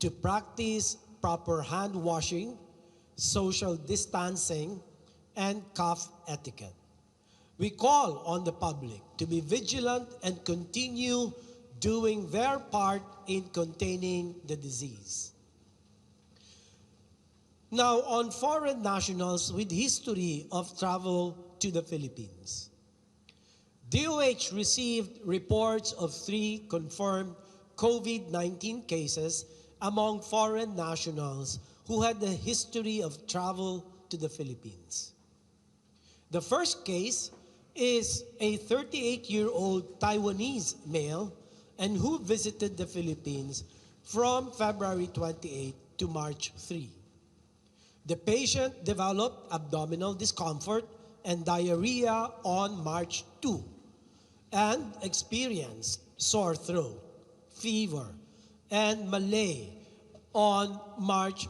to practice proper hand washing, social distancing, and cough etiquette. We call on the public to be vigilant and continue doing their part in containing the disease. Now, on foreign nationals with history of travel to the Philippines. DOH received reports of 3 confirmed COVID-19 cases among foreign nationals who had a history of travel to the Philippines. The first case is a 38-year-old Taiwanese male and who visited the Philippines from February 28 to March 3. The patient developed abdominal discomfort and diarrhea on March 2 and experienced sore throat, fever, and malaise on March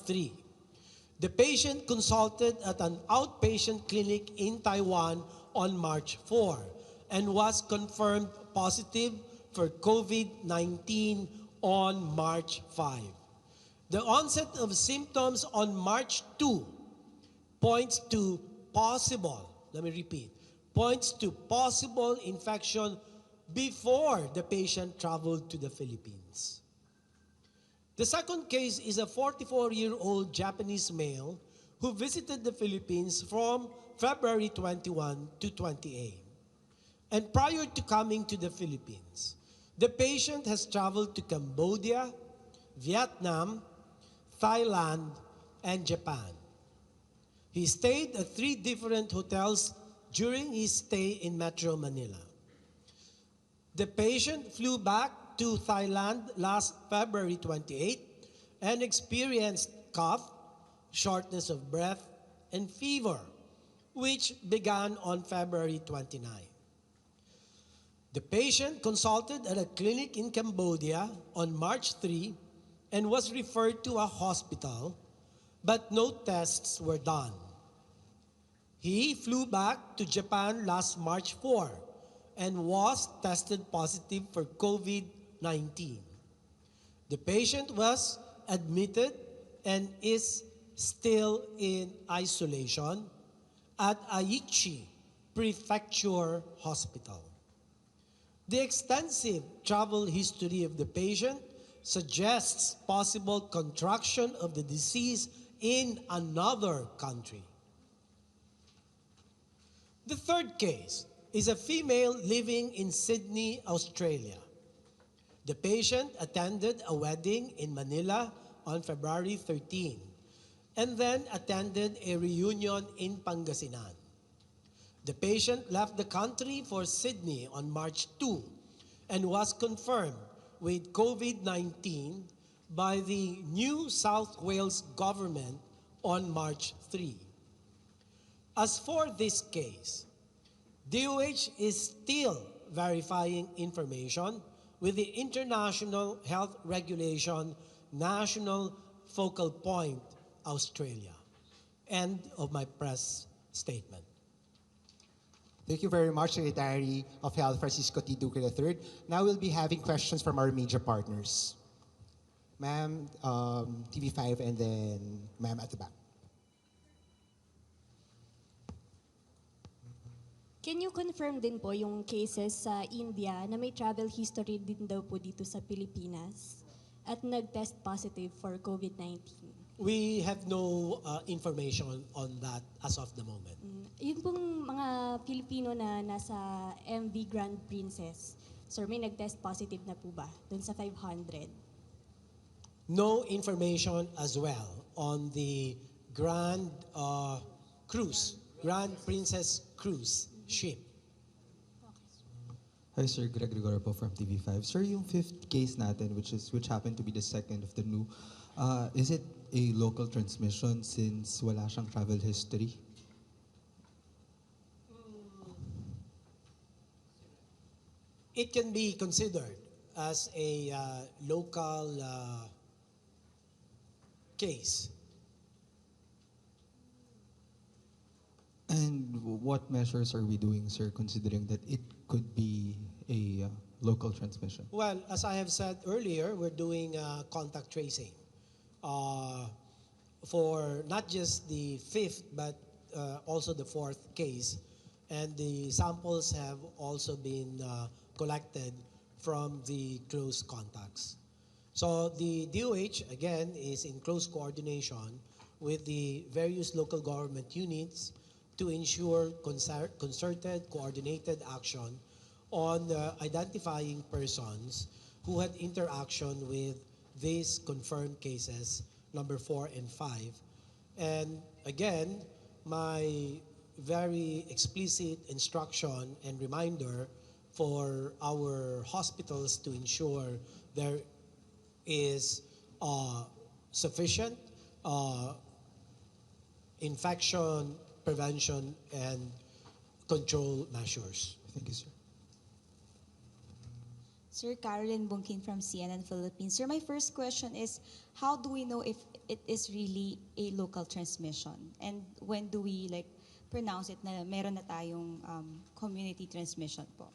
3. The patient consulted at an outpatient clinic in Taiwan on March 4 and was confirmed positive for COVID-19 on March 5. The onset of symptoms on March 2 points to possible infection before the patient traveled to the Philippines. The second case is a 44-year-old Japanese male who visited the Philippines from February 21 to 28. And prior to coming to the Philippines, the patient has traveled to Cambodia, Vietnam, Thailand, and Japan. He stayed at 3 different hotels during his stay in Metro Manila. The patient flew back to Thailand last February 28 and experienced cough, shortness of breath, and fever, which began on February 29. The patient consulted at a clinic in Cambodia on March 3 and was referred to a hospital, but no tests were done. He flew back to Japan last March 4 and was tested positive for COVID-19. The patient was admitted and is still in isolation at Aichi Prefecture Hospital. The extensive travel history of the patient suggests possible contraction of the disease in another country. The third case is a female living in Sydney, Australia. The patient attended a wedding in Manila on February 13 and then attended a reunion in Pangasinan. The patient left the country for Sydney on March 2 and was confirmed with COVID-19 by the New South Wales government on March 3. As for this case, DOH is still verifying information with the International Health Regulation National Focal Point, Australia. End of my press statement. Thank you very much, Secretary of Health Francisco T. Duque III. Now we'll be having questions from our media partners. Ma'am, TV5, and then ma'am at the back. Can you confirm din po yung cases sa India na may travel history din daw po dito sa Pilipinas at nag-test positive for COVID-19? We have no information on that as of the moment. Yun pong mga Pilipino na nasa MV Grand Princess, sir, may nag-test positive na po ba dun sa 500? No information as well on the Grand Princess Cruise ship. Hi Sir, Greg Gregorio po from TV5. Sir, yung 5th case natin, which happened to be the second of the new, is it a local transmission since wala siyang travel history? It can be considered as a local case. And what measures are we doing, sir, considering that it could be a local transmission? Well, as I have said earlier, we're doing contact tracing for not just the fifth, but also the fourth case. And the samples have also been collected from the close contacts. So the DOH, again, is in close coordination with the various local government units to ensure concerted, coordinated action on identifying persons who had interaction with these confirmed cases, number 4 and 5. And again, my very explicit instruction and reminder for our hospitals to ensure there is sufficient infection prevention and control measures. Thank you, sir. Sir, Carolyn Bungkin from CNN Philippines. Sir, my first question is, how do we know if it is really a local transmission? And when do we pronounce it na meron na tayong community transmission po?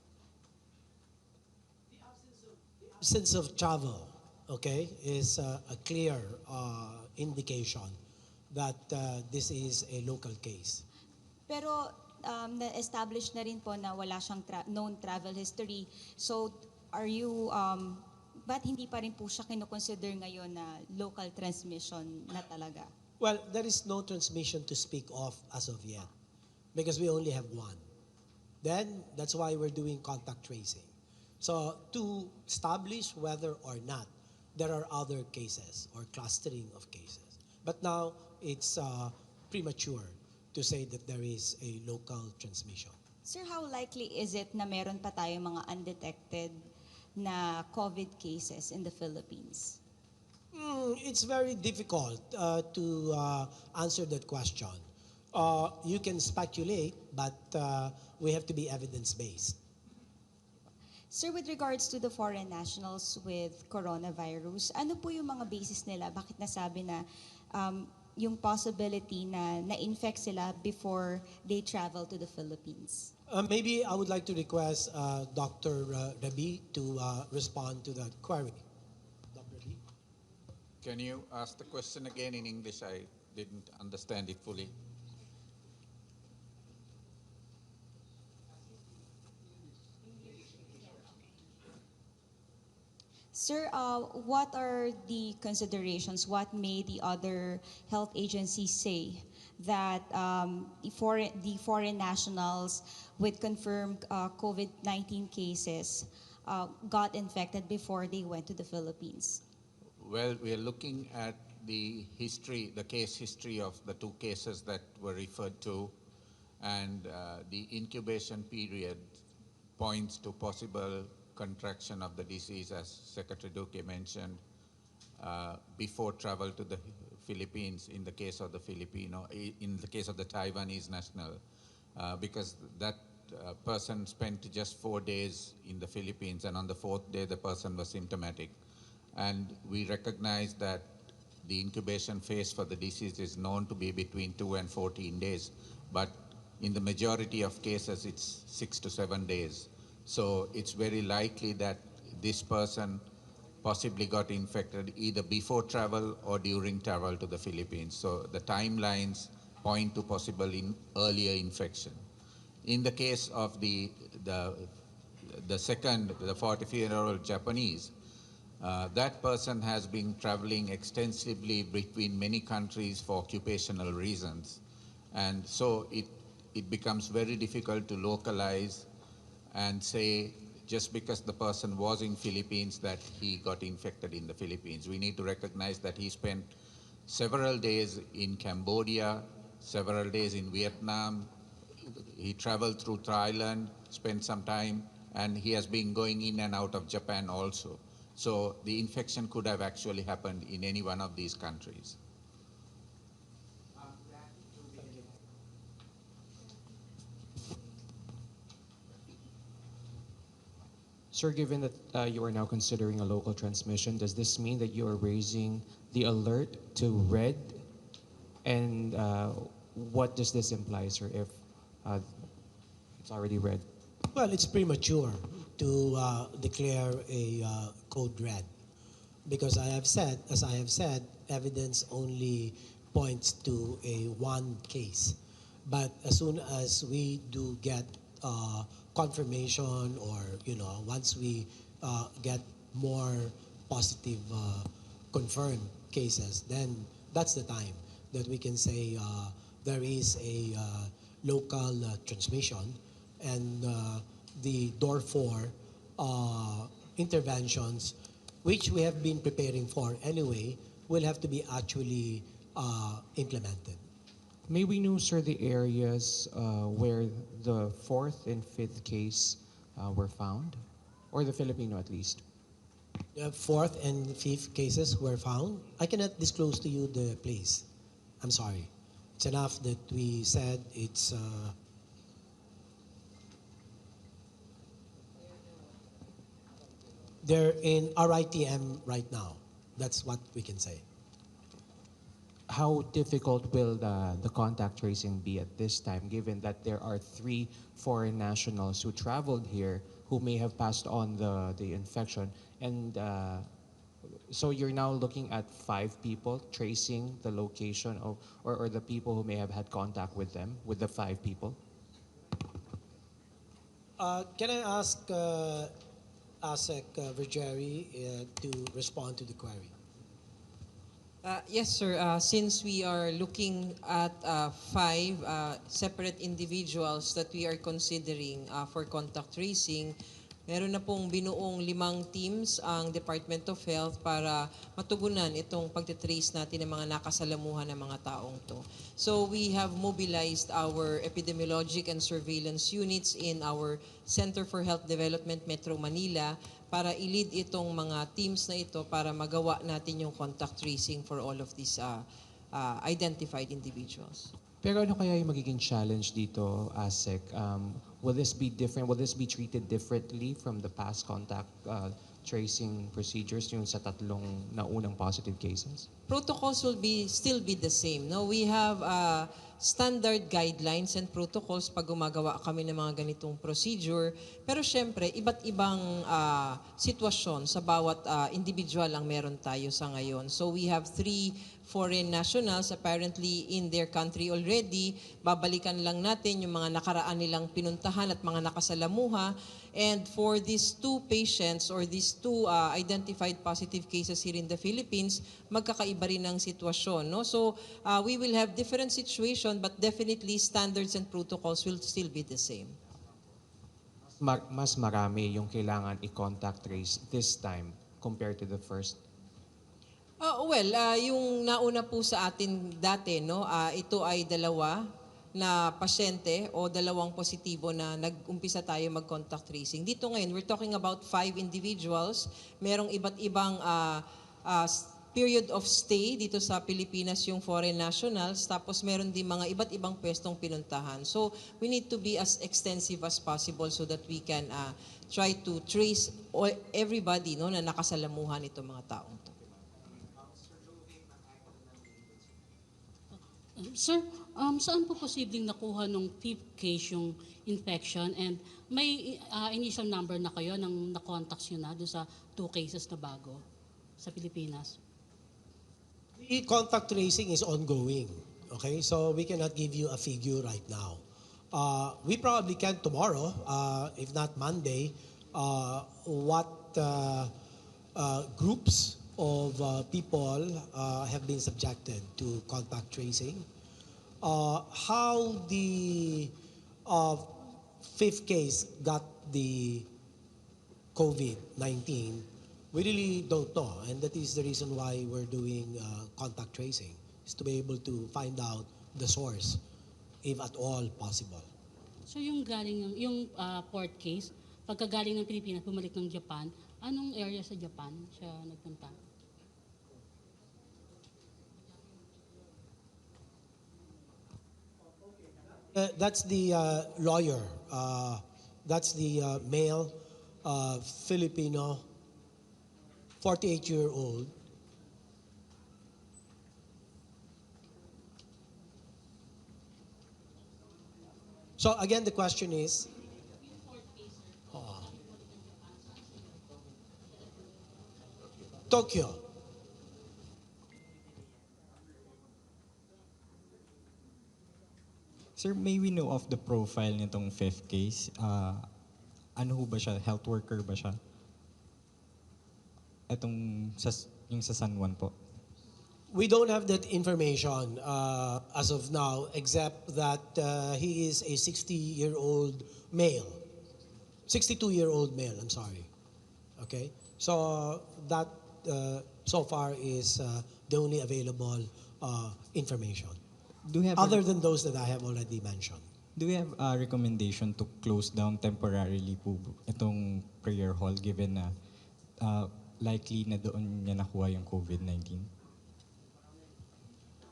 The absence of travel, okay, is a clear indication that this is a local case. Pero na-establish na rin po na wala siyang known travel history. So, are you, ba't hindi pa rin po siya kinoconsider ngayon na local transmission na talaga? Well, there is no transmission to speak of as of yet because we only have one. Then, that's why we're doing contact tracing. So, to establish whether or not there are other cases or clustering of cases. But now, it's premature to say that there is a local transmission. Sir, how likely is it na meron pa tayong mga undetected na COVID cases in the Philippines? It's very difficult to answer that question. You can speculate, but we have to be evidence-based. Sir, with regards to the foreign nationals with coronavirus, ano po yung mga basis nila? Bakit nasabi na yung possibility na na-infect sila before they travel to the Philippines? Maybe I would like to request Dr. Rabi to respond to that query. Dr. Rabi? Can you ask the question again in English? I didn't understand it fully. Sir, what are the considerations? What made the other health agencies say that the foreign nationals with confirmed COVID-19 cases got infected before they went to the Philippines? Well, we are looking at the history, the case history of the two cases that were referred to, and the incubation period points to possible contraction of the disease, as Secretary Duque mentioned, before travel to the Philippines in the case of the Filipino, in the case of the Taiwanese national, because that person spent just 4 days in the Philippines, and on the 4th day the person was symptomatic. And we recognize that the incubation phase for the disease is known to be between 2 and 14 days, but in the majority of cases it's 6 to 7 days. So it's very likely that this person possibly got infected either before travel or during travel to the Philippines. So the timelines point to possible earlier infection. In the case of the second, the 44-year-old Japanese, that person has been traveling extensively between many countries for occupational reasons. And so it becomes very difficult to localize and say just because the person was in Philippines that he got infected in the Philippines. We need to recognize that he spent several days in Cambodia, several days in Vietnam. He traveled through Thailand, spent some time, and he has been going in and out of Japan also. So the infection could have actually happened in any one of these countries. Sir, given that you are now considering a local transmission, does this mean that you are raising the alert to red? And what does this imply, sir, if it's already red? Well, it's premature to declare a code red, because as I have said, evidence only points to a one case. But as soon as we do get confirmation, or once we get more positive confirmed cases, then that's the time that we can say there is a local transmission, and the door 4 interventions, which we have been preparing for anyway, will have to be actually implemented. May we know, sir, the areas where the 4th and 5th case were found? Or the Filipino at least? The 4th and 5th cases were found. I cannot disclose to you the place. I'm sorry. It's enough that we said it's they're in RITM right now. That's what we can say. How difficult will the contact tracing be at this time, given that there are 3 foreign nationals who traveled here who may have passed on the infection? And so you're now looking at 5 people tracing the location of, or the people who may have had contact with them, with the 5 people? Can I ask ASEC Vergeri to respond to the query? Yes, sir. Since we are looking at 5 separate individuals that we are considering for contact tracing, meron na pong binuong 5 teams ang Department of Health para matugunan itong pagtitrace natin ng mga nakasalamuhan ng mga taong to. So we have mobilized our epidemiologic and surveillance units in our Center for Health Development Metro Manila para i-lead itong mga teams na ito para magawa natin yung contact tracing for all of these identified individuals. Pero ano kaya yung magiging challenge dito, ASEC? Will this be different? Will this be treated differently from the past contact tracing procedures yung sa 3 naunang positive cases? Protocols will still be the same. No, we have standard guidelines and protocols pag gumagawa kami ng mga ganitong procedure. Pero syempre, iba't ibang sitwasyon sa bawat individual ang meron tayo sa ngayon. So we have 3 foreign nationals apparently in their country already. Babalikan lang natin yung mga nakaraan nilang pinuntahan at mga nakasalamuha. And for these 2 patients or these 2 identified positive cases here in the Philippines, magkakaiba rin ang sitwasyon. No? So we will have different situation, but definitely standards and protocols will still be the same. Mas marami yung kailangan i-contact trace this time compared to the first? Yung nauna po sa atin dati, no, ito ay 2 na pasyente o 2 positibo na nag-umpisa tayo mag-contact tracing. Dito ngayon, we're talking about 5 individuals. Merong iba't ibang period of stay dito sa Pilipinas yung foreign nationals, tapos meron din mga iba't ibang pwestong pinuntahan. So we need to be as extensive as possible so that we can try to trace everybody, no, na nakasalamuhan itong mga taong to. Sir, saan po posibleng nakuha nung 5th case yung infection, and may initial number na kayo ng na-contacts nyo na doon sa 2 cases na bago sa Pilipinas? The contact tracing is ongoing. Okay, so we cannot give you a figure right now. We probably can tomorrow, if not Monday, what groups of people have been subjected to contact tracing. How the 5th case got the COVID-19, we really don't know. And that is the reason why we're doing contact tracing, is to be able to find out the source, if at all possible. So yung galing yung 4th case, pagkagaling ng Pilipinas, bumalik ng Japan, anong area sa Japan siya nagpunta? That's the lawyer. That's the male Filipino, 48-year-old. So again, the question is, Tokyo. Sir, may we know of the profile nitong fifth case? Ano ho ba siya? Health worker ba siya? Yung sa San Juan po. We don't have that information as of now, except that he is a 60-year-old male. 62-year-old male, I'm sorry. Okay? So that so far is the only available information, Do we have other than those that I have already mentioned. Do we have a recommendation to close down temporarily po itong prayer hall given na likely na doon niya nakuha yung COVID-19?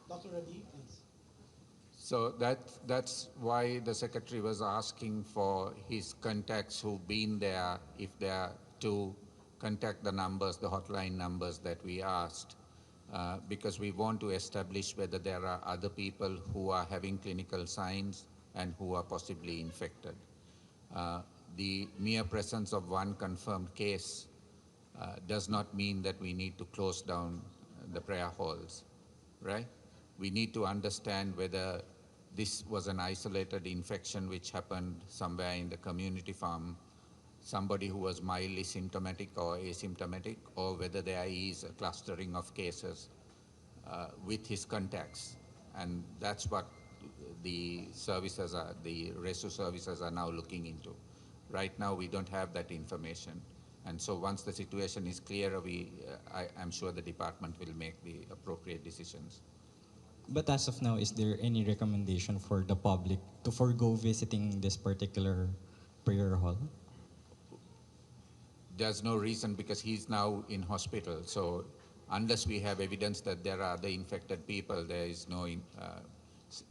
Dr. Rabi, please. So that's why the secretary was asking for his contacts who've been there, if they are to contact the numbers, the hotline numbers that we asked, because we want to establish whether there are other people who are having clinical signs and who are possibly infected. The mere presence of one confirmed case does not mean that we need to close down the prayer halls, right? We need to understand whether this was an isolated infection which happened somewhere in the community farm, somebody who was mildly symptomatic or asymptomatic, or whether there is a clustering of cases with his contacts. And that's what the services are, the RESU services are now looking into. Right now, we don't have that information. And so once the situation is clearer, I'm sure the department will make the appropriate decisions. But as of now, is there any recommendation for the public to forego visiting this particular prayer hall? There's no reason because he's now in hospital. So unless we have evidence that there are other infected people, there is no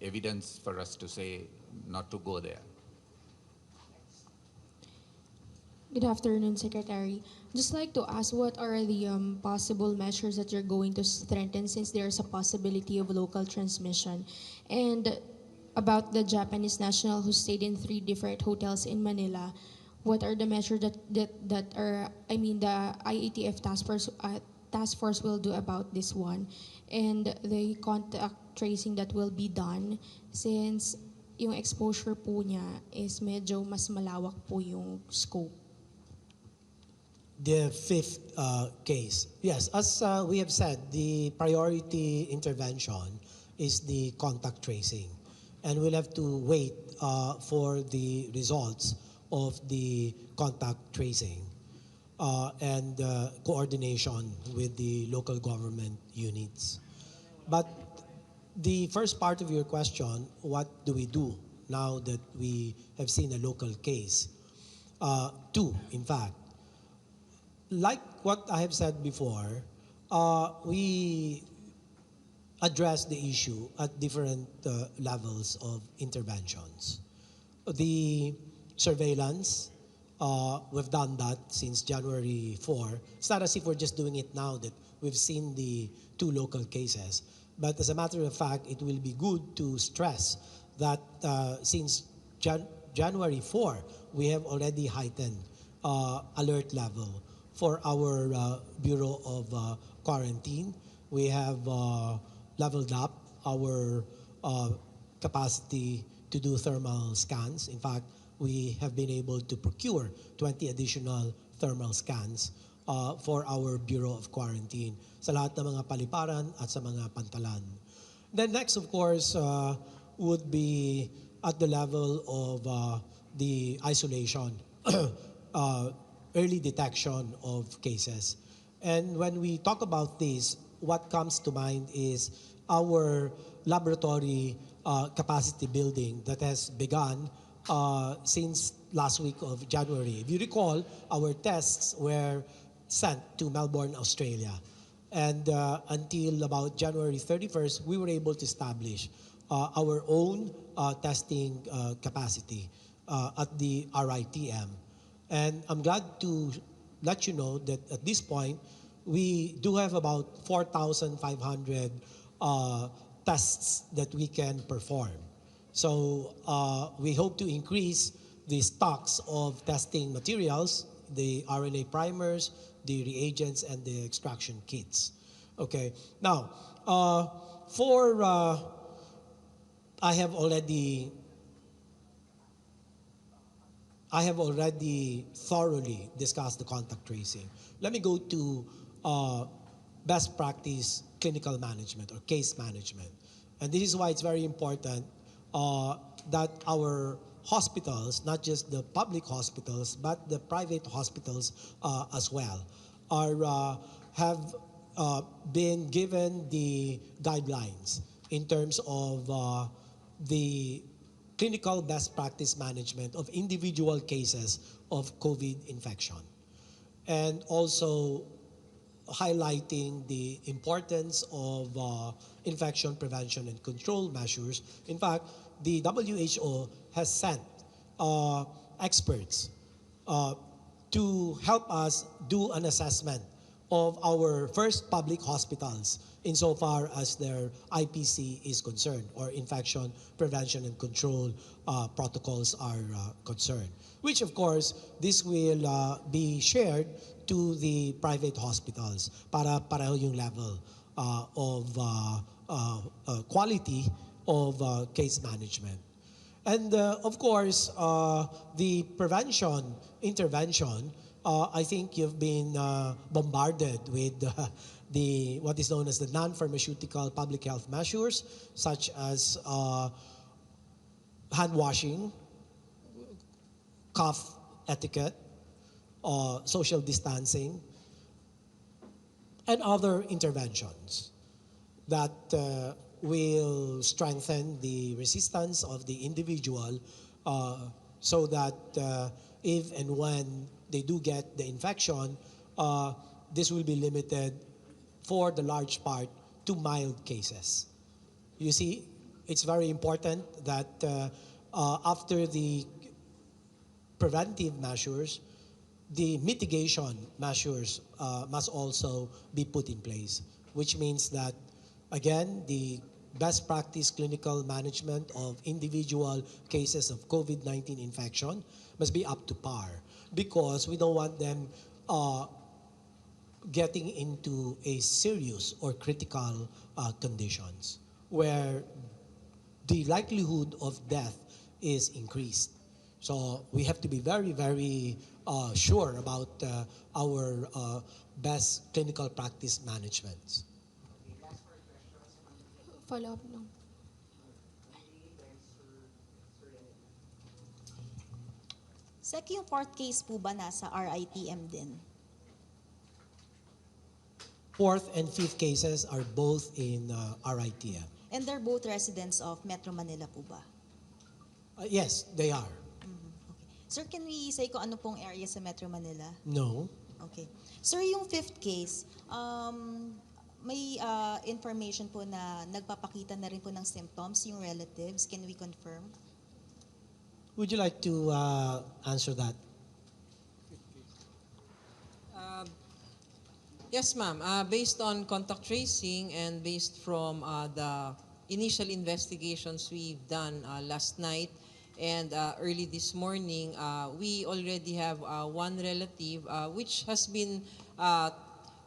evidence for us to say not to go there. Good afternoon, Secretary. Just like to ask, what are the possible measures that you're going to strengthen since there's a possibility of local transmission? And about the Japanese national who stayed in 3 different hotels in Manila, what are the measures that are, I mean, the IATF task force will do about this one? And the contact tracing that will be done since yung exposure po niya is medyo mas malawak po yung scope. The fifth case. Yes, as we have said, the priority intervention is the contact tracing. And we'll have to wait for the results of the contact tracing and coordination with the local government units. But the first part of your question, what do we do now that we have seen a local case? 2, in fact. Like what I have said before, we address the issue at different levels of interventions. The surveillance, we've done that since January 4. It's not as if we're just doing it now that we've seen the 2 local cases. But as a matter of fact, it will be good to stress that since January 4, we have already heightened alert level for our Bureau of Quarantine. We have leveled up our capacity to do thermal scans. In fact, we have been able to procure 20 additional thermal scans for our Bureau of Quarantine sa lahat ng mga paliparan at sa mga pantalan. Then next, of course, would be at the level of the isolation, early detection of cases. And when we talk about this, what comes to mind is our laboratory capacity building that has begun since last week of January. If you recall, our tests were sent to Melbourne, Australia. And until about January 31st, we were able to establish our own testing capacity at the RITM. And I'm glad to let you know that at this point, we do have about 4,500 tests that we can perform. So we hope to increase the stocks of testing materials, the RNA primers, the reagents and the extraction kits. Okay. Now, for I have already thoroughly discussed the contact tracing. Let me go to best practice clinical management or case management. And this is why it's very important that our hospitals, not just the public hospitals, but the private hospitals as well, have been given the guidelines in terms of the clinical best practice management of individual cases of COVID infection. And also highlighting the importance of infection prevention and control measures. In fact, the WHO has sent experts to help us do an assessment of our first public hospitals insofar as their IPC is concerned, or infection prevention and control protocols are concerned. Which of course, this will be shared to the private hospitals para pareho yung level of quality of case management. And of course, the prevention intervention, I think you've been bombarded with what is known as the non-pharmaceutical public health measures, such as hand washing, cough etiquette, social distancing, and other interventions that will strengthen the resistance of the individual so that if and when they do get the infection, this will be limited for the large part to mild cases. You see, it's very important that after the preventive measures, the mitigation measures must also be put in place, which means that, again, the best practice clinical management of individual cases of COVID-19 infection must be up to par, because we don't want them getting into a serious or critical conditions where the likelihood of death is increased. So we have to be very, very sure about our best clinical practice management. Follow up lang. Sec, yung fourth case po ba nasa RITM din? Fourth and fifth cases are both in RITM. And they're both residents of Metro Manila po ba? Yes, they are. Okay. Sir, can we say kung ano pong area sa Metro Manila? No. Okay. Sir, yung fifth case, may information po na nagpapakita na rin po ng symptoms yung relatives. Can we confirm? Would you like to answer that? Yes, ma'am. Based on contact tracing and based from the initial investigations we've done last night and early this morning, we already have one relative which has been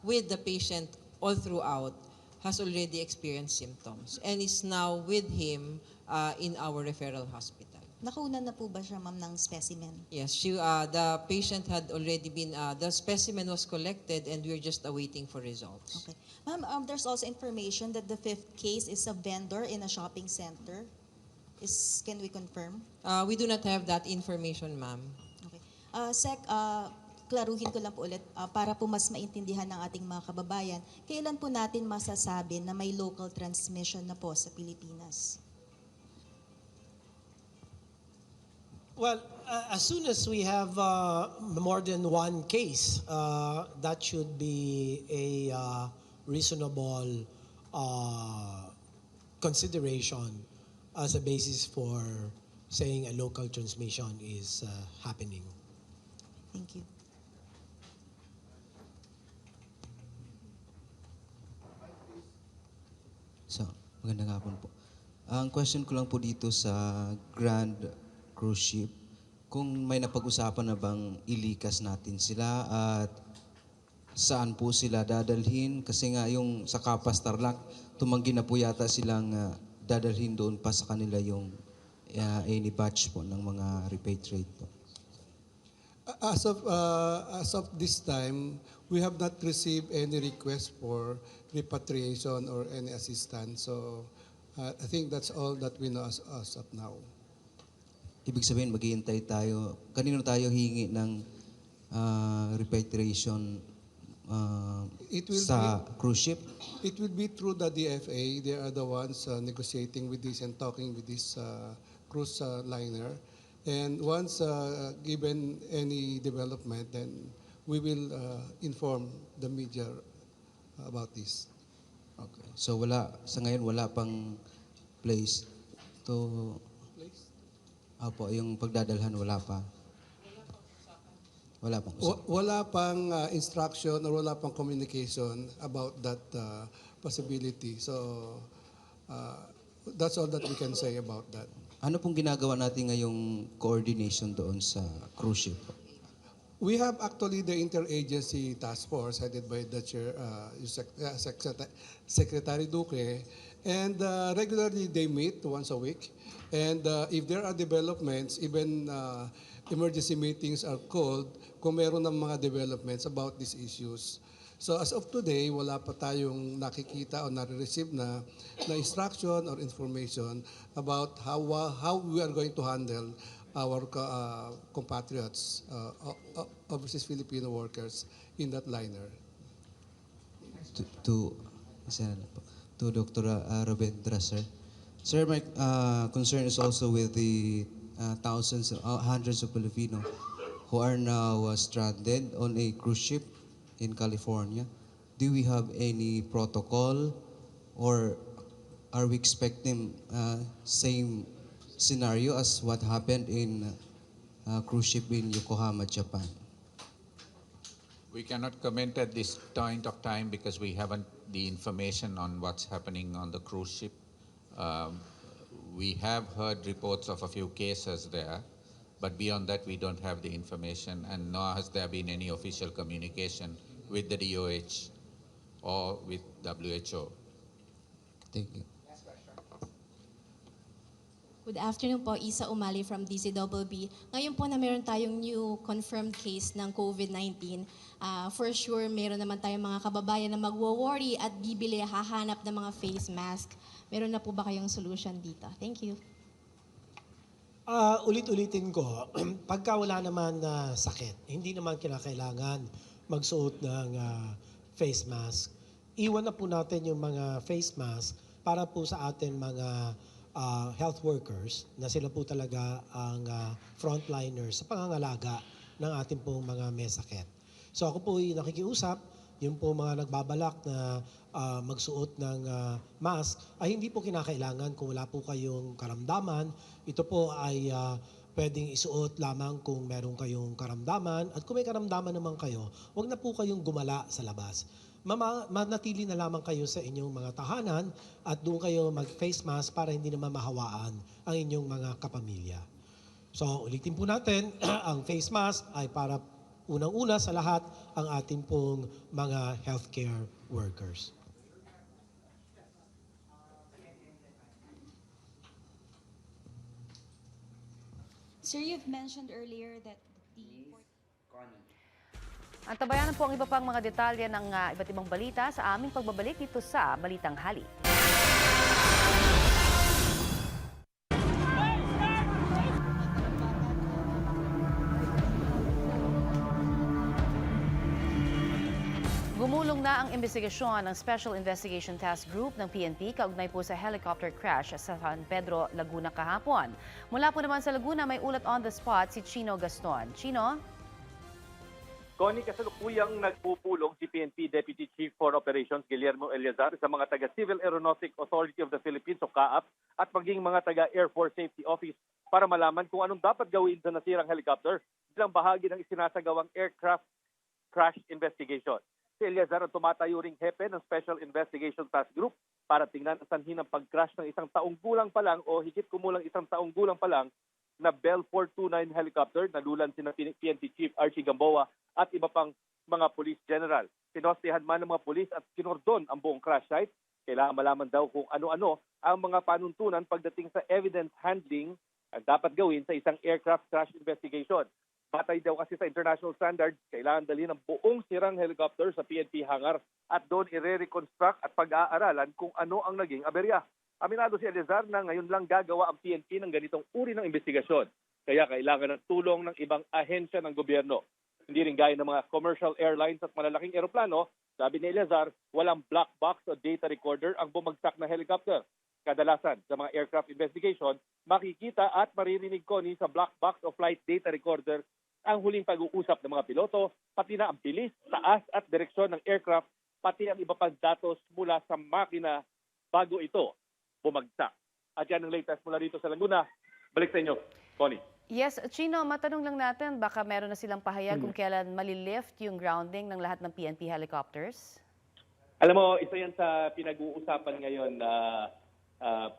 with the patient all throughout, has already experienced symptoms and is now with him in our referral hospital. Nakunan na po ba siya, ma'am, ng specimen? Yes, the patient had already been, the specimen was collected and we're just awaiting for results. Okay. Ma'am, there's also information that the fifth case is a vendor in a shopping center. Can we confirm? We do not have that information, ma'am. Okay. Sec, klaruhin ko lang po ulit para po mas maintindihan ng ating mga kababayan. Kailan po natin masasabi na may local transmission na po sa Pilipinas? Well, as soon as we have more than one case, that should be a reasonable consideration as a basis for saying a local transmission is happening. Thank you. So, magandang hapon po. Ang question ko lang po dito sa Grand Cruise Ship, kung may napag-usapan na bang ilikas natin sila at saan po sila dadalhin? Kasi nga yung sa Kapas Tarlac, tumanggi na po yata silang dadalhin doon pa sa kanila yung any batch po ng mga repatriate po. As of this time, we have not received any request for repatriation or any assistance. So I think that's all that we know as of now. Ibig sabihin, maghihintay tayo. Kanino tayo hingi ng repatriation sa cruise ship? It will be through the DFA. They are the ones negotiating with this and talking with this cruise liner. And once given any development, then we will inform the media about this. Okay. So sa ngayon wala pang place to... Apo, yung pagdadalhan wala pa. Wala pang Wala pang instruction or wala pang communication about that possibility. So that's all that we can say about that. Ano pong ginagawa natin ngayong coordination doon sa cruise ship? We have actually the interagency task force headed by the chair, Secretary Duque, and regularly they meet once a week. And if there are developments, even emergency meetings are called kung meron ng mga developments about these issues. So as of today, wala pa tayong nakikita o nare-receive na instruction or information about how we are going to handle our compatriots, overseas Filipino workers in that liner. To Dr. Ravindra, sir. Sir, my concern is also with the thousands, hundreds of Filipino who are now stranded on a cruise ship in California. Do we have any protocol, or are we expecting same scenario as what happened in cruise ship in Yokohama, Japan? We cannot comment at this point of time because we haven't the information on what's happening on the cruise ship. We have heard reports of a few cases there, but beyond that we don't have the information, and nor has there been any official communication with the DOH or with WHO. Thank you. Good afternoon po, Isa Umali from DCWB. Ngayon po na meron tayong new confirmed case ng COVID-19, for sure meron naman tayong mga kababayan na magwo-worry at bibili, hahanap ng mga face mask. Meron na po ba kayong solution dito? Thank you. Ulit-ulitin ko, pagka wala naman na sakit, hindi naman kinakailangan magsuot ng face mask. Iwan na po natin yung mga face mask para po sa atin mga health workers na sila po talaga ang frontliners sa pangangalaga ng ating pong mga may sakit. So ako po ay nakikiusap, yung po mga nagbabalak na magsuot ng mask ay hindi po kinakailangan kung wala po kayong karamdaman. Ito po ay pwedeng isuot lamang kung meron kayong karamdaman, at kung may karamdaman naman kayo, huwag na po kayong gumala sa labas. Manatili na lamang kayo sa inyong mga tahanan at doon kayo mag-face mask para hindi naman mahawaan ang inyong mga kapamilya. So ulitin po natin, ang face mask ay para unang-una sa lahat ang ating pong mga healthcare workers. Sir, you've mentioned earlier that the... Antabayanan po ang iba pang mga detalye ng iba't ibang balita sa aming pagbabalik dito sa Balitanghali. Gumulong na ang investigasyon ng Special Investigation Task Group ng PNP kaugnay po sa helicopter crash sa San Pedro, Laguna kahapon. Mula po naman sa Laguna, may ulat on the spot si Chino Gaston. Chino? Connie, kasalukuyang nagpupulong si PNP Deputy Chief for Operations Guillermo Eleazar sa mga taga-Civil Aeronautic Authority of the Philippines o CAAP at maging mga taga-Air Force Safety Office para malaman kung anong dapat gawin sa nasirang helicopter bilang bahagi ng isinasagawang aircraft crash investigation. Si Eleazar ang tumatayo ring hepe ng Special Investigation Task Group para tingnan ang sanhi ng pag-crash ng isang taong gulang pa lang o higit kumulang isang taong gulang pa lang na Bell 429 helicopter. Nalulan sina PNP Chief Archie Gamboa at iba pang mga police general. Pinostehan man ng mga pulis at kinordon ang buong crash site. Kailangan malaman daw kung ano-ano ang mga panuntunan pagdating sa evidence handling ang dapat gawin sa isang aircraft crash investigation. Batay daw kasi sa international standards, kailangan dalhin ang buong sirang helicopter sa PNP hangar at doon i-reconstruct at pag-aaralan kung ano ang naging aberya. Aminado si Eleazar na ngayon lang gagawa ang PNP ng ganitong uri ng investigasyon. Kaya kailangan ng tulong ng ibang ahensya ng gobyerno. Hindi rin gaya ng mga commercial airlines at malalaking eroplano, sabi ni Eleazar, walang black box o data recorder ang bumagsak na helicopter. Kadalasan sa mga aircraft investigation, makikita at maririnig ko ni sa black box o flight data recorder ang huling pag-uusap ng mga piloto, pati na ang bilis, taas at direksyon ng aircraft, pati ang iba pang datos mula sa makina bago ito bumagsak. At yan ang latest mula rito sa Laguna. Balik sa inyo, Connie. Yes, Chino, matanong lang natin, baka meron na silang pahayag kung kailan malilift yung grounding ng lahat ng PNP helicopters? Alam mo, isa yan sa pinag-uusapan ngayon,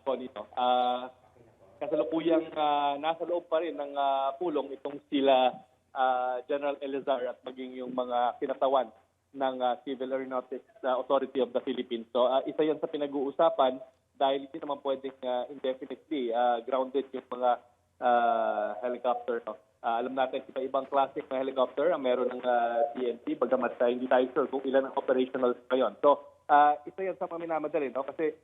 Connie. Kasalukuyang nasa loob pa rin ng pulong itong sila General Eleazar at maging yung mga kinatawan ng Civil Aeronautics Authority of the Philippines. So isa yan sa pinag-uusapan dahil hindi naman pwedeng indefinitely grounded yung mga helicopter. No? Alam natin, iba-ibang classic na helicopter ang meron ng PNP, bagamat hindi tayo sure kung ilan ang operational ngayon. So, isa yan sa mga minamadali, no? Kasi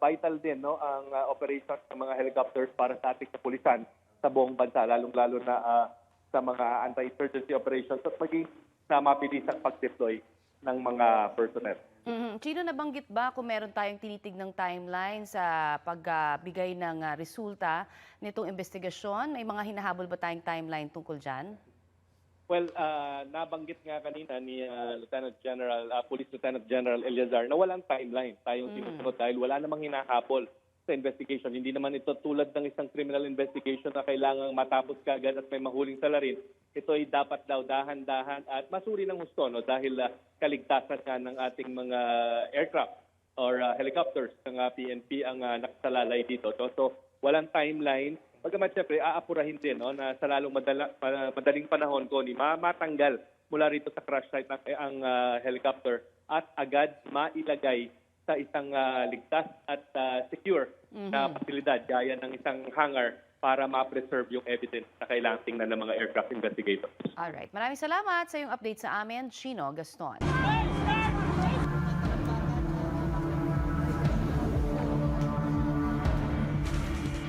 vital din no, ang operation ng mga helicopters para sa ating kapulisan sa buong bansa, lalong-lalo na sa mga anti-insurgency operations at maging sa mabilis ang pag-deploy ng mga personnel. Chino, nabanggit ba kung meron tayong tinitignang timeline sa pagbigay ng resulta nitong investigasyon? May mga hinahabol ba tayong timeline tungkol dyan? Well, nabanggit nga kanina ni Police Lieutenant General Eleazar na walang timeline tayong sinusunod dahil wala namang hinahabol sa investigation. Hindi naman ito tulad ng isang criminal investigation na kailangang matapos kaagad at may mahuling salarin. Ito ay dapat daw dahan-dahan at masuri ng husto no? Dahil kaligtasan nga ng ating mga aircraft or helicopters ng PNP ang nakasalalay dito. So walang timeline. Pagkamat siyempre, aapurahin din no, na sa lalong madaling panahon ko ni matanggal mula rito sa crash site ang helicopter at agad mailagay sa isang ligtas at secure na pasilidad gaya ng isang hangar para ma-preserve yung evidence na kailangang tingnan ng mga aircraft investigators. Alright, maraming salamat sa iyong update sa amin, Chino Gaston.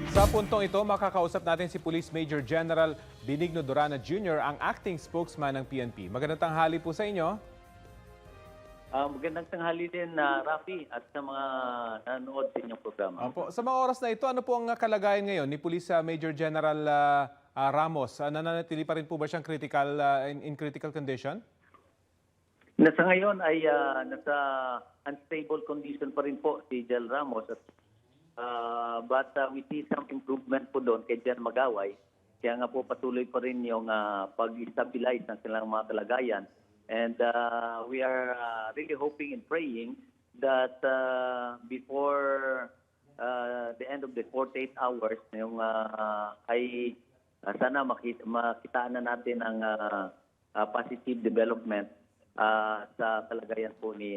Sa puntong ito, makakausap natin si Police Major General Benigno Durana Jr., ang acting spokesman ng PNP. Magandang tanghali po sa inyo. Magandang tanghali din, Rafi, at sa mga nanonood sa inyong programa. Opo. Sa mga oras na ito, ano po ang kalagayan ngayon ni Police Major General Ramos? Nananatili pa rin po ba siyang in critical condition? Nasa ngayon ay nasa unstable condition pa rin po si General Ramos. But we see some improvement po doon kay Gen Magaway. Kaya nga po patuloy pa rin yung pag-stabilize ng kanilang mga kalagayan. And we are really hoping and praying that before the end of the 48 hours, yung, ay sana makitaan na natin ang positive development sa kalagayan po ni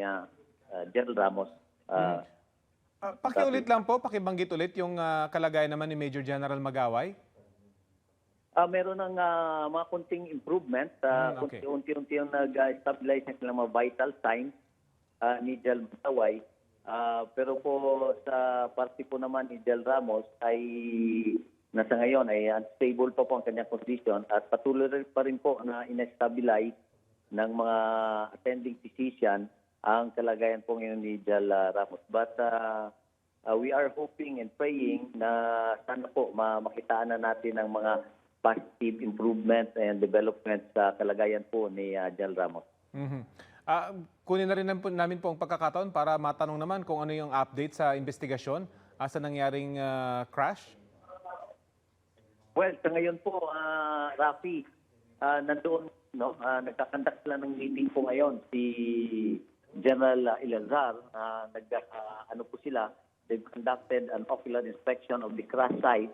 General Ramos. Pakiulit lang po, pakibanggit ulit yung kalagayan naman ni Major General Magaway. Meron ng mga kunting improvement. Okay. Unti-unti yung nag-stabilize ng mga vital signs ni General Magaway. Pero po sa parte po naman ni General Ramos ay nasa ngayon ay unstable pa po ang kanyang condition at patuloy pa rin po na in-stabilize ng mga attending physician ang kalagayan po ngayon ni General Ramos. But we are hoping and praying na sana po makitaan na natin ang mga positive improvement and development sa kalagayan po ni General Ramos. Kunin na rin namin po ang pagkakataon para matanong naman kung ano yung update sa investigasyon sa nangyaring crash. Well, sa ngayon po, Rafi, nandoon, no, nagkakandak sila ng meeting po ngayon si General Eleazar. They've conducted an ocular inspection of the crash site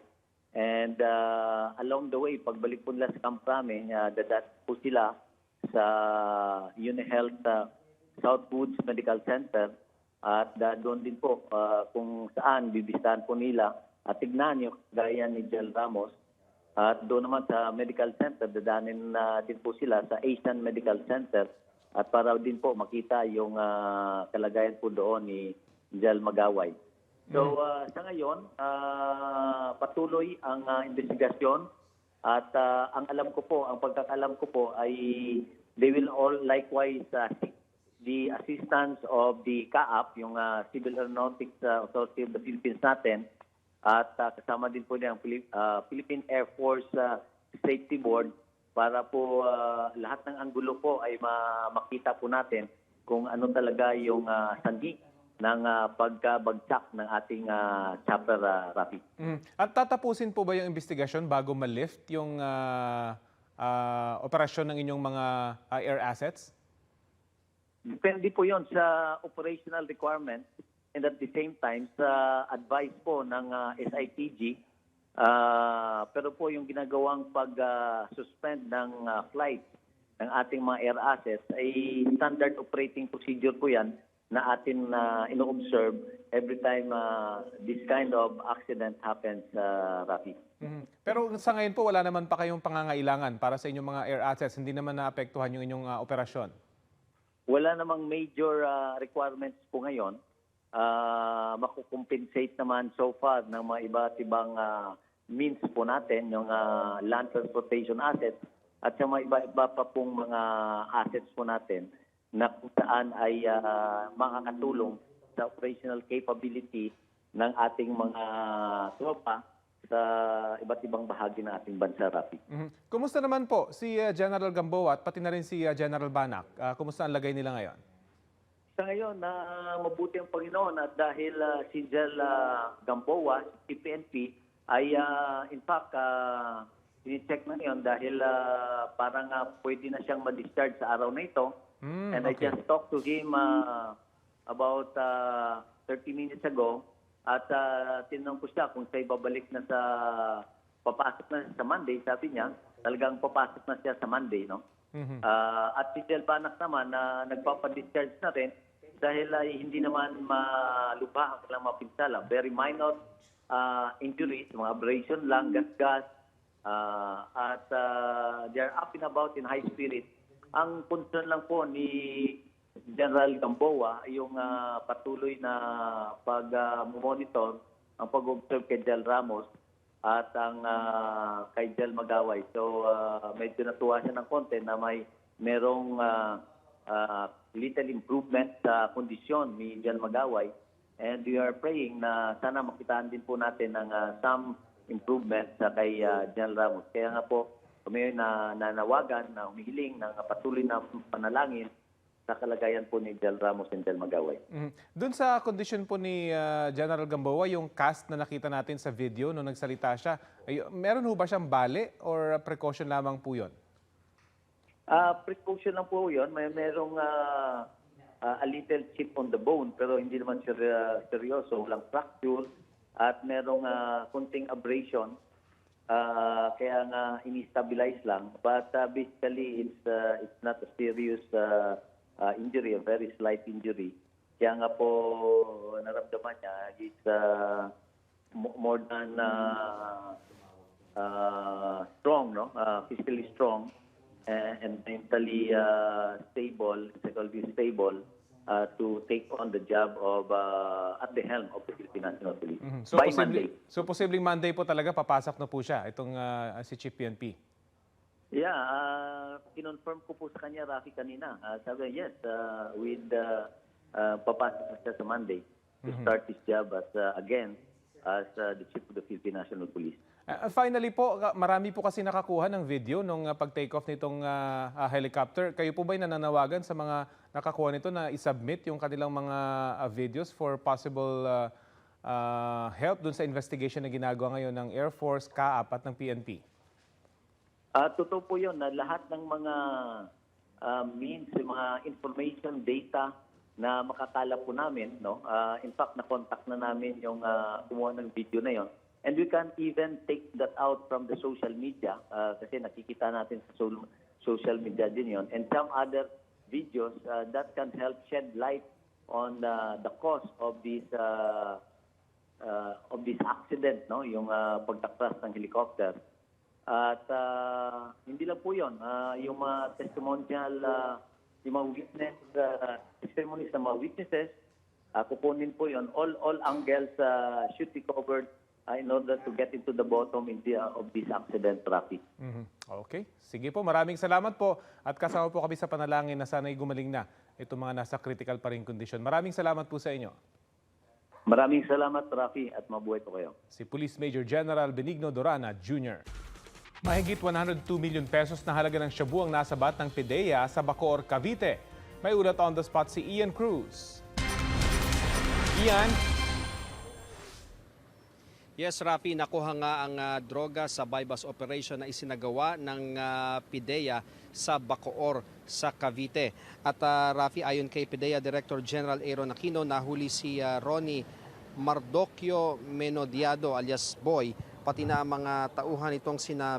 And along the way, pagbalik po nila sa camp namin, dadat po sila sa UniHealth Southwoods Medical Center at doon din po kung saan bibisitahan po nila at tignan yung gaya ni Jel Ramos. At doon naman sa medical center, dadanin din po sila sa Asian Medical Center at para din po makita yung kalagayan po doon ni Jel Magaway. So sa ngayon, patuloy ang investigasyon at ang alam ko po, ang pagkakalam ko po ay they will all likewise seek the assistance of the CAAP, yung Civil Aeronautics Authority of the Philippines natin, at kasama din po niya ang Philippine Air Force Safety Board para po lahat ng anggulo po ay makita po natin kung ano talaga yung sanhi ng pagkabagsak ng ating chopper, Rafi. At tatapusin po ba yung investigasyon bago ma-lift yung operasyon ng inyong mga air assets? Depende po yon sa operational requirements and at the same time sa advice po ng SITG. Pero po yung ginagawang pag-suspend ng flight ng ating mga air assets ay standard operating procedure po yan na atin ino-observe every time this kind of accident happens, Rafi. Pero sa ngayon po, wala naman pa kayong pangangailangan para sa inyong mga air assets. Hindi naman naapektuhan yung inyong operasyon. Wala namang major requirements po ngayon. Makukompensate naman so far ng mga iba't ibang means po natin, yung land transportation assets at sa mga iba-iba pa pong mga assets po natin na kung saan ay makakatulong sa operational capability ng ating mga tropa sa iba't ibang bahagi ng ating bansa, Rafi. Kumusta naman po si General Gamboa at pati na rin si General Banak? Kumusta ang lagay nila ngayon? Sa ngayon, mabuti ang Panginoon at dahil si Jel Gamboa, si PNP, ay in fact, sinicheck na yun dahil parang pwede na siyang ma-discharge sa araw na ito. And I just talked to him about 30 minutes ago at tinanong ko siya kung siya'y babalik na papasok na sa Monday. Sabi niya, talagang papasok na siya sa Monday, no? At si Jel Banak naman nagpapadischarge na rin dahil hindi naman malubha ang kailang mapinsala. Very minor injuries, mga abrasion lang, gas-gas, at they are up and about in high spirit. Ang concern lang po ni General Gamboa yung patuloy na pag-monitor, ang pag-observe kay Jel Ramos at ang kay Jel Magaway. So medyo natuwa siya ng konti na merong little improvement sa kondisyon ni Jel Magaway. And we are praying na sana makitaan din po natin ng some improvement sa kay Jel Ramos. Kaya nga po, kami na nanawagan, na humihiling ng patuloy na panalangin sa kalagayan po ni Jel Ramos and Jel Magaway. Doon sa kondisyon po ni General Gamboa, yung cast na nakita natin sa video nung nagsalita siya, meron ho ba siyang bali or precaution lamang po yun? Precaution lang po yun. Merong a little chip on the bone pero hindi naman seryoso. Walang fracture at merong kunting abrasion. Kaya nga ini-stabilize lang. But basically, it's not a serious injury, a very slight injury. Kaya nga po naramdaman niya is more than strong, no? Physically strong and mentally stable, psychologically stable to take on the job of at the helm of the Philippine National Police by Monday. So posibleng Monday po talaga papasok na po siya, itong si Chief PNP? Yeah, kinonfirm ko po sa kanya, Rafi, kanina. Sabi yes, papasok na siya sa Monday to start his job again as the Chief of the Philippine National Police. Finally po, marami po kasi nakakuha ng video nung pag-take off nitong helicopter. Kayo po ba'y nananawagan sa mga nakakuha nito na isubmit yung kanilang mga videos for possible help dun sa investigation na ginagawa ngayon ng Air Force, CAAP at ng PNP? Totoo po yun na lahat ng mga means, mga information, data na makakala po namin, no? In fact, na-contact na namin yung kumuha ng video na yon And we can even take that out from the social media kasi nakikita natin sa social media din yon. And some other videos that can help shed light on the cause of this accident, no? Yung pagtakras ng helicopter. At hindi lang po yun, yung mga testimonial, yung mga witness, testimonies ng mga witnesses, kukunin po yun. All angles should be covered in order to get into the bottom of this accident traffic. Okay. Sige po, maraming salamat po. At kasama po kami sa panalangin na sana'y gumaling na itong mga nasa critical pa rin condition. Maraming salamat po sa inyo. Maraming salamat, Rafi, at mabuhay po kayo. Si Police Major General Benigno Durana, Jr. Mahigit 102 million pesos na halaga ng shabu ang nasabat ng PDEA sa Bacoor, Cavite. May ulat on the spot si Ian Cruz. Ian? Yes, Rafi, nakuha nga ang droga sa bypass operation na isinagawa ng PDEA sa Bacoor sa Cavite. At Rafi, ayon kay PDEA Director General Aaron Aquino, nahuli si Ronnie Mardocchio Menodiado alias Boy, pati na mga tauhan itong sina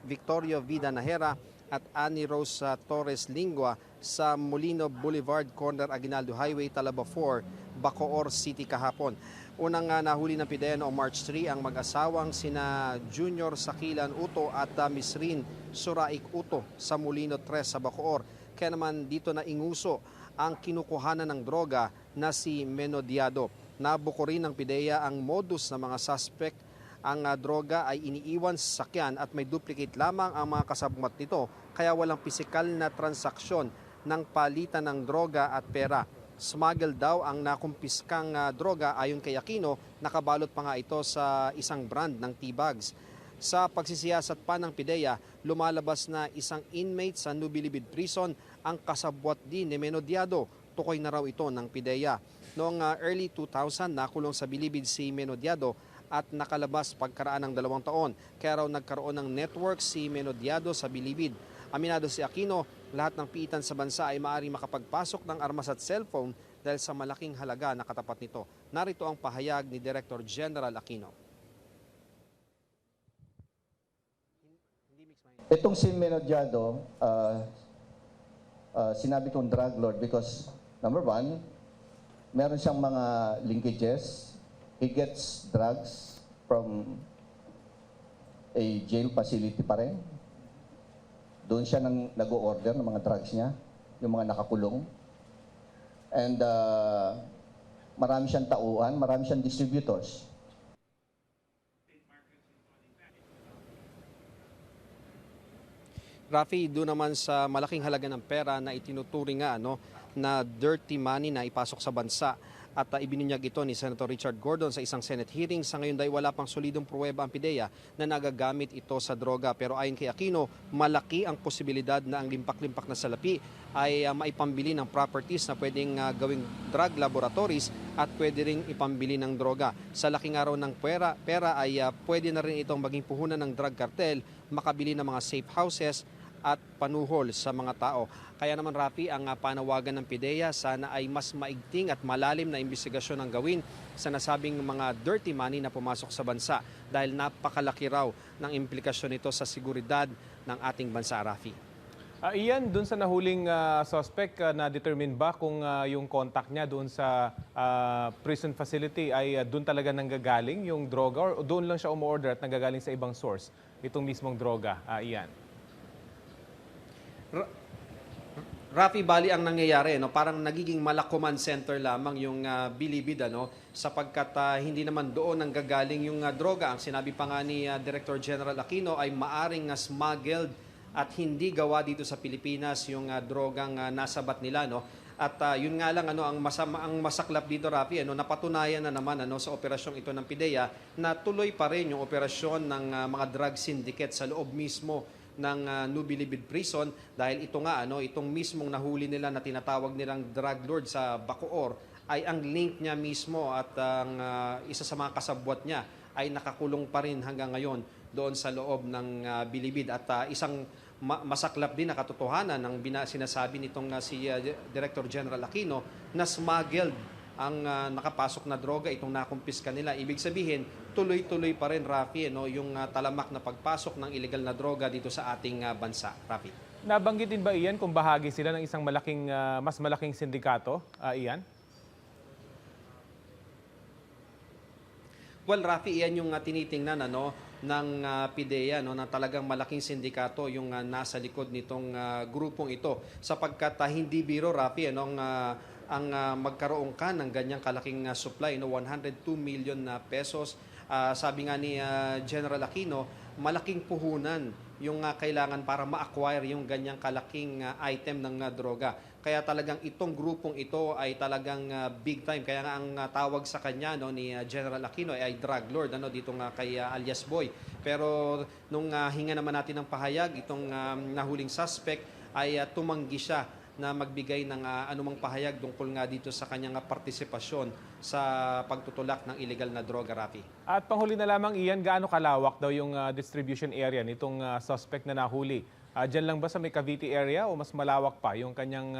Victorio Vida Nahera at Annie Rose Torres Lingua sa Molino Boulevard, corner Aguinaldo Highway, Talaba 4, Bacoor City kahapon. Unang nahuli ng PDEA noong March 3 ang mag-asawang sina Junior Sakilan Uto at Miss Rin Suraik Uto sa Molino 3 sa Bacoor. Kaya naman dito na inguso ang kinukuhanan ng droga na si Menodiado. Nabuko rin ng PDEA ang modus ng mga suspek. Ang droga ay iniiwan sa sakyan at may duplicate lamang ang mga kasabwat nito, kaya walang pisikal na transaksyon ng palitan ng droga at pera. Smuggle daw ang nakumpiskang droga ayon kay Aquino, nakabalot pa nga ito sa isang brand ng tea bags. Sa pagsisiyasat pa ng PDEA, lumalabas na isang inmate sa Nubilibid Prison ang kasabwat din ni Menodiado. Tukoy na raw ito ng PDEA. Noong early 2000, nakulong sa Bilibid si Menodiado at nakalabas pagkaraan ng 2 taon. Kaya raw nagkaroon ng network si Menodiado sa Bilibid. Aminado si Aquino, lahat ng piitan sa bansa ay maaaring makapagpasok ng armas at cellphone dahil sa malaking halaga na katapat nito. Narito ang pahayag ni Director General Aquino. Itong si Menodiado, sinabi kong drug lord because number one, meron siyang mga linkages. He gets drugs from a jail facility pa rin. Doon siya nag-o-order ng mga drugs niya, yung mga nakakulong. And marami siyang tauhan, marami siyang distributors. Rafi, doon naman sa malaking halaga ng pera na itinuturing nga na dirty money na ipasok sa bansa. At ibinunyag ito ni Senator Richard Gordon sa isang Senate hearing. Sa ngayon dahil wala pang solidong pruweba ang PDEA na nagagamit ito sa droga. Pero ayon kay Aquino, malaki ang posibilidad na ang limpak-limpak na salapi ay maipambili ng properties na pwedeng gawing drug laboratories at pwede ring ipambili ng droga. Sa laking araw ng pera ay pwede na rin itong maging puhunan ng drug cartel, makabili ng mga safe houses at panuhol sa mga tao. Kaya naman, Rafi, ang panawagan ng PDEA sana ay mas maigting at malalim na investigasyon ang gawin sa nasabing mga dirty money na pumasok sa bansa dahil napakalaki raw ng implikasyon nito sa seguridad ng ating bansa, Rafi. Ian, dun sa nahuling suspect, na-determine ba kung yung contact niya doon sa prison facility ay doon talaga nanggagaling yung droga or doon lang siya umorder at nanggagaling sa ibang source itong mismong droga, Ian? Rafi, bali ang nangyayari, parang nagiging Malacoman Center lamang yung Bilibid, sapagkat hindi naman doon nanggagaling yung droga. Ang sinabi pa nga ni Director General Aquino ay maaring smuggled at hindi gawa dito sa Pilipinas yung drogang nasabat nila. At yun nga lang, ang masaklap dito, Rafi, napatunayan na naman sa operasyong ito ng PDEA na tuloy pa rin yung operasyon ng mga drug syndicate sa loob mismo ng Nubilibid Prison dahil ito nga itong mismong nahuli nila na tinatawag nilang drug lord sa Bacoor ay ang link niya mismo at ang isa sa mga kasabwat niya ay nakakulong pa rin hanggang ngayon doon sa loob ng Bilibid at isang masaklap din na katotohanan ng sinasabi nitong si Director General Aquino na smuggled ang nakapasok na droga, itong nakumpiska nila. Ibig sabihin, tuloy-tuloy pa rin, Rafi, yung talamak na pagpasok ng illegal na droga dito sa ating bansa. Rafi. Nabanggit din ba, Ian, kung bahagi sila ng isang mas malaking sindikato, Ian? Well, Rafi, iyan yung tinitingnan ng PDEA, na talagang malaking sindikato yung nasa likod nitong grupong ito. Sapagkat hindi biro, Rafi, ang magkaroon ka ng ganyang kalaking supply, 102 million pesos. Sabi nga ni General Aquino, malaking puhunan yung kailangan para ma-acquire yung ganyang kalaking item ng droga. Kaya talagang itong grupong ito ay talagang big time. Kaya nga ang tawag sa kanya ni General Aquino ay drug lord dito nga kay alias Boy. Pero nung hinga naman natin ng pahayag, itong nahuling suspect ay tumanggi siya na magbigay ng anumang pahayag tungkol nga dito sa kanyang partisipasyon sa pagtutulak ng illegal na droga, Rafi. At panghuli na lamang, Ian, gaano kalawak daw yung distribution area nitong suspect na nahuli? Diyan lang ba sa may Cavite area o mas malawak pa yung kanyang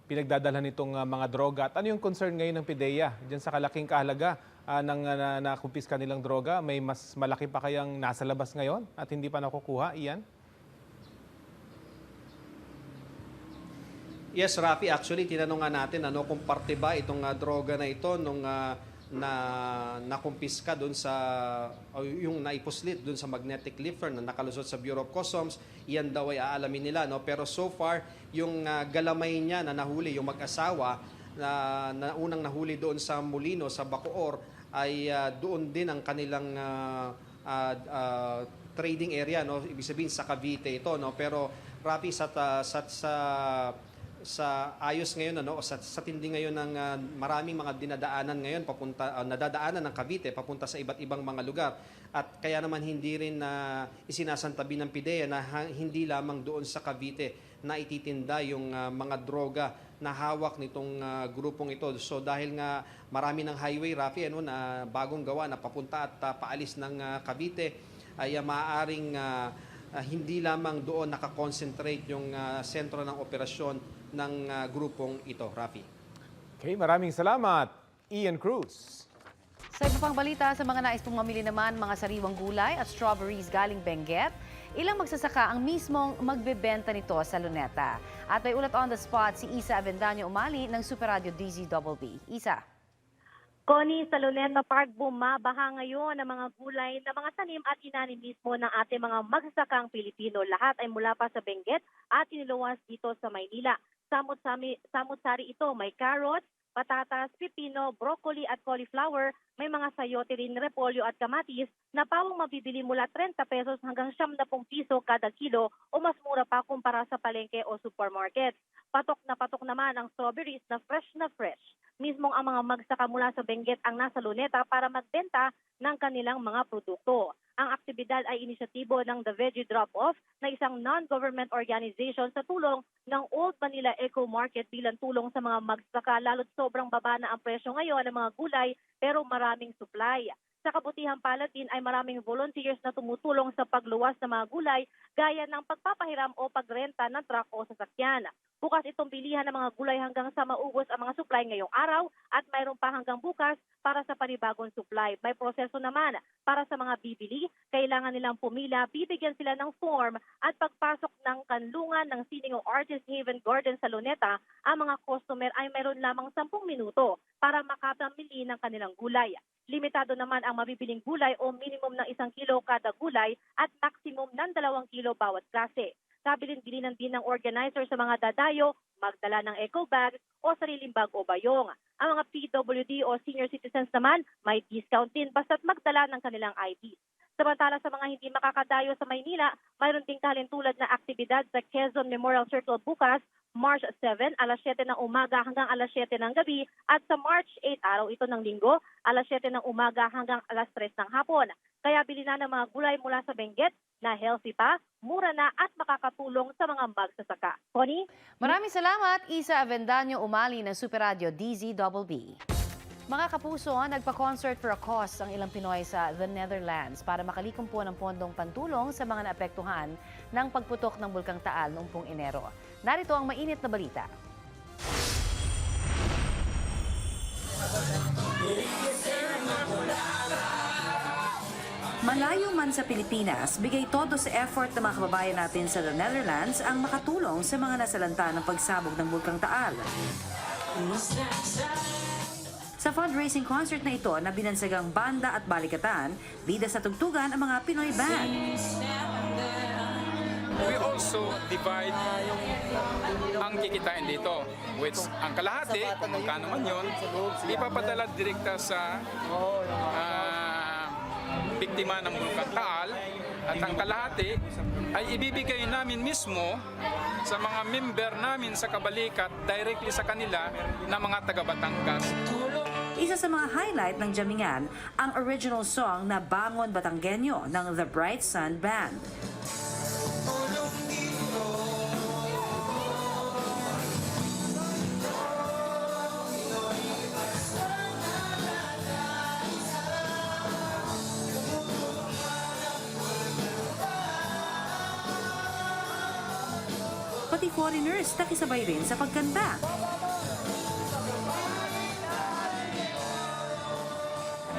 pinagdadalhan nitong mga droga? At ano yung concern ngayon ng PDEA diyan sa kalaking kahalaga ng nakumpiska nilang droga? May mas malaki pa kayang nasa labas ngayon at hindi pa nakukuha, Ian? Yes, Rafi, actually tinanong nga natin kung parte ba itong droga na ito nung nakumpiska doon sa yung naipuslit doon sa magnetic leafer na nakalusot sa Bureau of Customs. Iyan daw ay aalamin nila, pero so far yung galamay niya na nahuli, yung mag-asawa na unang nahuli doon sa Molino sa Bacoor, ay doon din ang kanilang trading area, ibig sabihin sa Cavite ito, pero Rafi, sa ayos ngayon o sa tindi ngayon ng maraming mga dinadaanan ngayon nadadaanan ng Cavite papunta sa iba't ibang mga lugar, at kaya naman hindi rin isinasantabi ng PDEA na hindi lamang doon sa Cavite na ititinda yung mga droga na hawak nitong grupong ito. So dahil nga marami ng highway, Rafi, na bagong gawa na papunta at paalis ng Cavite, ay maaaring hindi lamang doon nakakonsentrate yung sentro ng operasyon ng grupong ito, Rafi. Okay, maraming salamat, Ian Cruz. Sa iba pang balita, sa mga nais pong mamili naman mga sariwang gulay at strawberries galing Benguet, ilang magsasaka ang mismong magbebenta nito sa Luneta. At may ulat on the spot si Isa Avendaño Umali ng Super Radio DZBB. Isa. Connie, sa Luneta Park, bumabaha ngayon ng mga gulay na mga tanim at inanim mismo ng ating mga magsasakang Pilipino. Lahat ay mula pa sa Benguet at iniluwas dito sa Maynila. Samut-sari ito, may carrots, patatas, pipino, broccoli at cauliflower, may mga sayote rin, repolyo at kamatis na pawang mabibili mula 30 pesos hanggang 70 piso kada kilo o mas mura pa kumpara sa palengke o supermarket. Patok naman ang strawberries na fresh. Mismong ang mga magsaka mula sa Benguet ang nasa Luneta para magbenta ng kanilang mga produkto. Ang aktibidad ay inisyatibo ng The Veggie Drop-Off na isang non-government organization sa tulong ng Old Manila Eco Market bilang tulong sa mga magsaka, lalo't sobrang baba na ang presyo ngayon ng mga gulay pero maraming supply. Sa kabutihang palad din ay maraming volunteers na tumutulong sa pagluwas ng mga gulay gaya ng pagpapahiram o pagrenta ng truck o sasakyan. Bukas itong bilihan ng mga gulay hanggang sa maubos ang mga supply ngayong araw at mayroon pa hanggang bukas para sa panibagong supply. May proseso naman para sa mga bibili, kailangan nilang pumila, bibigyan sila ng form at pagpasok ng kanlungan ng Sining o Artist Haven Garden sa Luneta, ang mga customer ay mayroon lamang 10 minuto para makapamili ng kanilang gulay. Limitado naman ang mabibiling gulay o minimum ng 1 kilo kada gulay at maximum ng 2 kilo bawat klase. Kabilin-bilinan din ng organizer sa mga dadayo, magdala ng eco bag o sariling bag o bayong. Ang mga PWD o senior citizens naman may discount din basta't magdala ng kanilang ID. Samantala sa mga hindi makakadayo sa Maynila, mayroon ding kalintulad na aktibidad sa Quezon Memorial Circle bukas, March 7, alas 7 ng umaga hanggang alas 7 ng gabi, at sa March 8, araw ito ng linggo, alas 7 ng umaga hanggang alas 3 ng hapon. Kaya bili na ng mga gulay mula sa Benguet na healthy pa, mura na at makakatulong sa mga magsasaka. Connie? Maraming salamat, Isa Avendaño Umali ng Super Radio DZBB. Mga kapuso, nagpa-concert for a cause ang ilang Pinoy sa the Netherlands para makalikom po ng pondong pantulong sa mga naapektuhan ng pagputok ng Bulkang Taal noong Enero. Narito ang mainit na balita. Malayo man sa Pilipinas, bigay todo sa effort ng mga kababayan natin sa the Netherlands ang makatulong sa mga nasalanta ng pagsabog ng Bulkang Taal. Sa fundraising concert na ito na binansagang banda at balikatan, bida sa tugtugan ang mga Pinoy band. We also divide ang kikitain dito, which ang kalahati, kung magkano man yun, ipapadala direkta sa biktima ng Bulkang Taal, at ang kalahati ay ibibigay namin mismo sa mga member namin sa Kabalikat directly sa kanila na mga taga-Batangas. Isa sa mga highlight ng jamingan, ang original song na Bangon Batanggenyo ng The Bright Sun Band. Pati foreigners nakisabay rin sa pagkanta.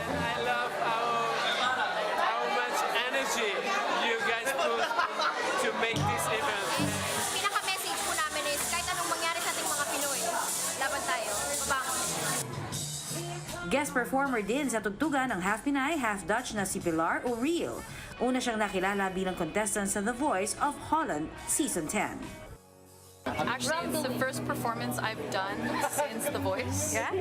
I love how much energy you guys put to make this event. Pinaka-message po namin is kahit anong mangyari sa ating mga Pinoy, laban tayo, babangon. Guest performer din sa tugtugan ng half Pinay, half Dutch na si Pilar Uriel. Una siyang nakilala bilang contestant sa The Voice of Holland Season 10. Actually, it's the first performance I've done since The Voice. Yeah?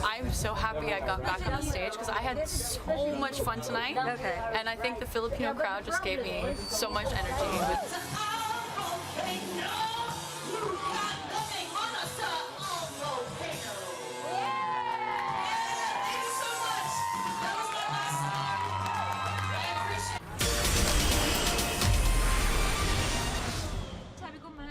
I'm so happy I got back on the stage because I had so much fun tonight. Okay. And I think the Filipino crowd just gave me so much energy.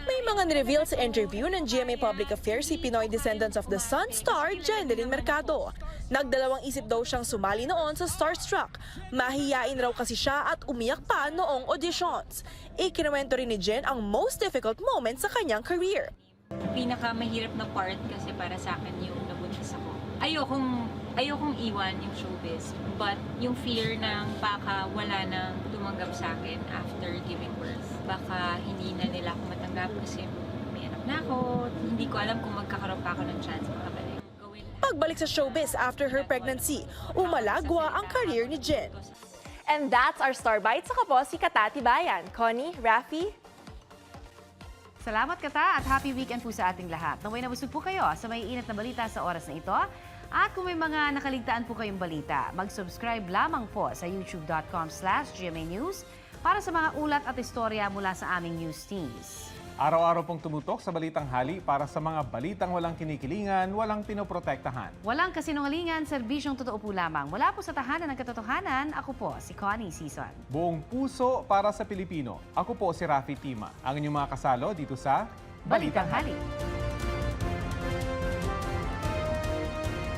May mga nireveal sa interview ng GMA Public Affairs si Pinoy Descendants of the Sun star Jennylyn Mercado. Nagdalawang isip daw siyang sumali noon sa Starstruck. Mahiyain raw kasi siya at umiyak pa noong auditions. Ikinuwento rin ni Jen ang most difficult moment sa kanyang career. Pinakamahirap na part kasi para sa akin yung nabuntis ako. Ayokong iwan yung showbiz, but yung fear ng baka wala nang tumanggap sa akin after giving birth. Baka hindi na nila ako matanggap kasi may anak na ako. Hindi ko alam kung magkakaroon pa ako ng chance makabalik. Pagbalik sa showbiz after her pregnancy, umalagwa ang career ni Jen. And that's our Star Bites. Ako po si Kata Tibayan. Connie, Rafi. Salamat Kata at happy weekend po sa ating lahat. Naway nabusog po kayo sa maiinit na balita sa oras na ito. At kung may mga nakaligtaan po kayong balita, mag-subscribe lamang po sa youtube.com/GMA News para sa mga ulat at istorya mula sa aming news teams. Araw-araw pong tumutok sa Balitanghali para sa mga balitang walang kinikilingan, walang pinoprotektahan. Walang kasinungalingan, serbisyong totoo po lamang. Mula po sa tahanan ng katotohanan, ako po si Connie Season. Buong puso para sa Pilipino. Ako po si Rafi Tima. Ang inyong mga kasalo dito sa Balitanghali.